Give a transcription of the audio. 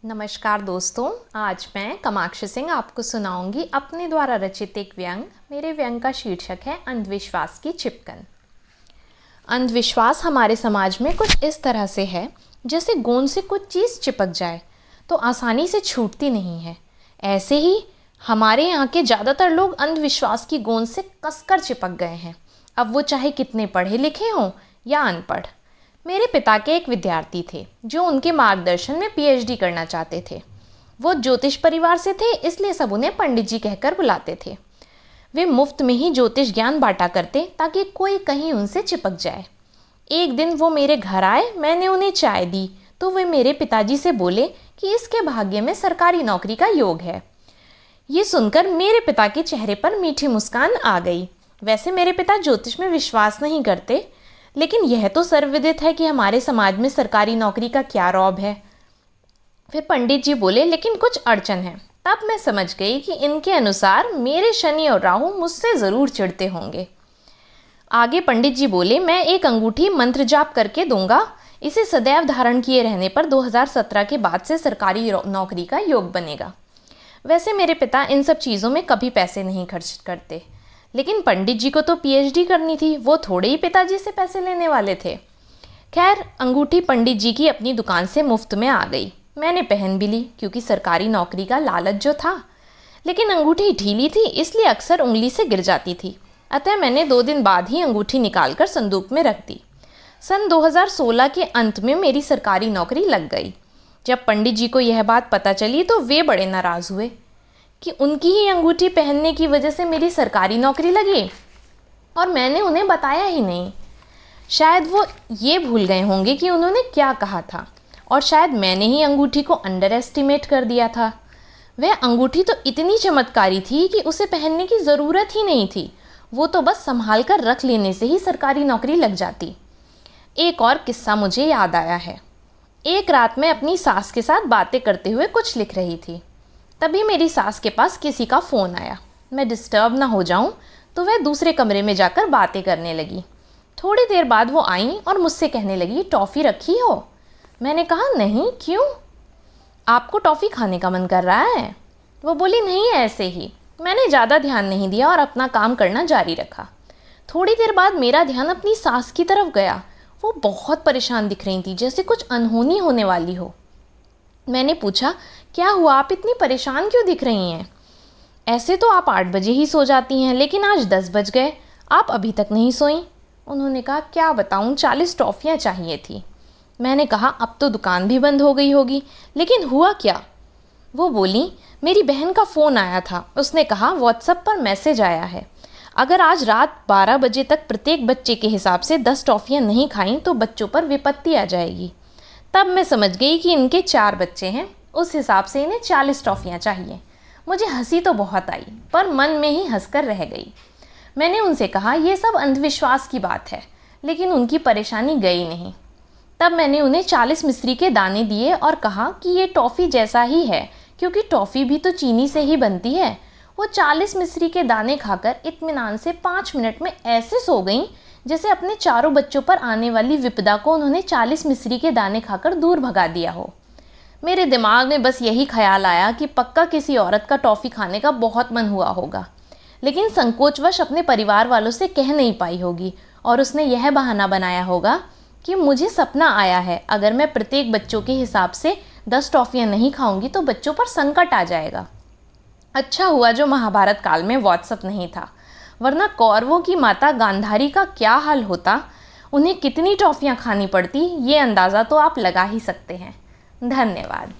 नमस्कार दोस्तों, आज मैं कामाक्षी सिंह आपको सुनाऊंगी अपने द्वारा रचित एक व्यंग। मेरे व्यंग का शीर्षक है अंधविश्वास की चिपकन। अंधविश्वास हमारे समाज में कुछ इस तरह से है जैसे गोंद से कुछ चीज़ चिपक जाए तो आसानी से छूटती नहीं है। ऐसे ही हमारे यहाँ के ज़्यादातर लोग अंधविश्वास की गोंद से कसकर चिपक गए हैं, अब वो चाहे कितने पढ़े लिखे हों या अनपढ़। मेरे पिता के एक विद्यार्थी थे जो उनके मार्गदर्शन में पीएचडी करना चाहते थे। वो ज्योतिष परिवार से थे, इसलिए सब उन्हें पंडित जी कहकर बुलाते थे। वे मुफ्त में ही ज्योतिष ज्ञान बांटा करते ताकि कोई कहीं उनसे चिपक जाए। एक दिन वो मेरे घर आए, मैंने उन्हें चाय दी तो वे मेरे पिताजी से बोले कि इसके भाग्य में सरकारी नौकरी का योग है। ये सुनकर मेरे पिता के चेहरे पर मीठी मुस्कान आ गई। वैसे मेरे पिता ज्योतिष में विश्वास नहीं करते, लेकिन यह तो सर्वविदित है कि हमारे समाज में सरकारी नौकरी का क्या रौब है। फिर पंडित जी बोले, लेकिन कुछ अड़चन है। तब मैं समझ गई कि इनके अनुसार मेरे शनि और राहु मुझसे ज़रूर चिढ़ते होंगे। आगे पंडित जी बोले, मैं एक अंगूठी मंत्र जाप करके दूंगा। इसे सदैव धारण किए रहने पर 2017 के बाद से सरकारी नौकरी का योग बनेगा। वैसे मेरे पिता इन सब चीज़ों में कभी पैसे नहीं खर्च करते, लेकिन पंडित जी को तो पीएचडी करनी थी, वो थोड़े ही पिताजी से पैसे लेने वाले थे। खैर, अंगूठी पंडित जी की अपनी दुकान से मुफ्त में आ गई। मैंने पहन भी ली क्योंकि सरकारी नौकरी का लालच जो था, लेकिन अंगूठी ढीली थी इसलिए अक्सर उंगली से गिर जाती थी। अतः मैंने 2 दिन बाद ही अंगूठी निकालकर संदूक में रख दी। सन 2016 के अंत में मेरी सरकारी नौकरी लग गई। जब पंडित जी को यह बात पता चली तो वे बड़े नाराज़ हुए कि उनकी ही अंगूठी पहनने की वजह से मेरी सरकारी नौकरी लगी और मैंने उन्हें बताया ही नहीं। शायद वो ये भूल गए होंगे कि उन्होंने क्या कहा था, और शायद मैंने ही अंगूठी को अंडर एस्टिमेट कर दिया था। वह अंगूठी तो इतनी चमत्कारी थी कि उसे पहनने की ज़रूरत ही नहीं थी, वो तो बस संभाल कर रख लेने से ही सरकारी नौकरी लग जाती। एक और किस्सा मुझे याद आया है। एक रात मैं अपनी सास के साथ बातें करते हुए कुछ लिख रही थी। तभी मेरी सास के पास किसी का फ़ोन आया। मैं डिस्टर्ब ना हो जाऊं तो वह दूसरे कमरे में जाकर बातें करने लगी। थोड़ी देर बाद वो आई और मुझसे कहने लगी, टॉफ़ी रखी हो? मैंने कहा, नहीं, क्यों? आपको टॉफ़ी खाने का मन कर रहा है? वो बोली, नहीं, ऐसे ही। मैंने ज़्यादा ध्यान नहीं दिया और अपना काम करना जारी रखा। थोड़ी देर बाद मेरा ध्यान अपनी सास की तरफ गया। वो बहुत परेशान दिख रही थी, जैसे कुछ अनहोनी होने वाली हो। मैंने पूछा, क्या हुआ, आप इतनी परेशान क्यों दिख रही हैं? ऐसे तो आप 8 बजे ही सो जाती हैं, लेकिन आज 10 बज गए, आप अभी तक नहीं सोई। उन्होंने कहा, क्या बताऊं, 40 टॉफ़ियाँ चाहिए थी। मैंने कहा, अब तो दुकान भी बंद हो गई होगी, लेकिन हुआ क्या? वो बोली, मेरी बहन का फ़ोन आया था। उसने कहा, व्हाट्सएप पर मैसेज आया है, अगर आज रात 12 बजे तक प्रत्येक बच्चे के हिसाब से 10 टॉफ़ियाँ नहीं खाईं तो बच्चों पर विपत्ति आ जाएगी। तब मैं समझ गई कि इनके 4 बच्चे हैं, उस हिसाब से इन्हें 40 टॉफ़ियाँ चाहिए। मुझे हंसी तो बहुत आई, पर मन में ही हंसकर रह गई। मैंने उनसे कहा, ये सब अंधविश्वास की बात है, लेकिन उनकी परेशानी गई नहीं। तब मैंने उन्हें 40 मिश्री के दाने दिए और कहा कि ये टॉफ़ी जैसा ही है, क्योंकि टॉफ़ी भी तो चीनी से ही बनती है। वो 40 मिश्री के दाने खाकर इत्मीनान से 5 मिनट में ऐसे सो गईं जैसे अपने चारों बच्चों पर आने वाली विपदा को उन्होंने 40 मिश्री के दाने खाकर दूर भगा दिया हो। मेरे दिमाग में बस यही ख्याल आया कि पक्का किसी औरत का टॉफ़ी खाने का बहुत मन हुआ होगा, लेकिन संकोचवश अपने परिवार वालों से कह नहीं पाई होगी, और उसने यह बहाना बनाया होगा कि मुझे सपना आया है, अगर मैं प्रत्येक बच्चों के हिसाब से 10 टॉफ़ियाँ नहीं खाऊंगी तो बच्चों पर संकट आ जाएगा। अच्छा हुआ जो महाभारत काल में व्हाट्सएप नहीं था, वरना कौरवों की माता गांधारी का क्या हाल होता, उन्हें कितनी टॉफ़ियाँ खानी पड़ती, ये अंदाज़ा तो आप लगा ही सकते हैं। धन्यवाद।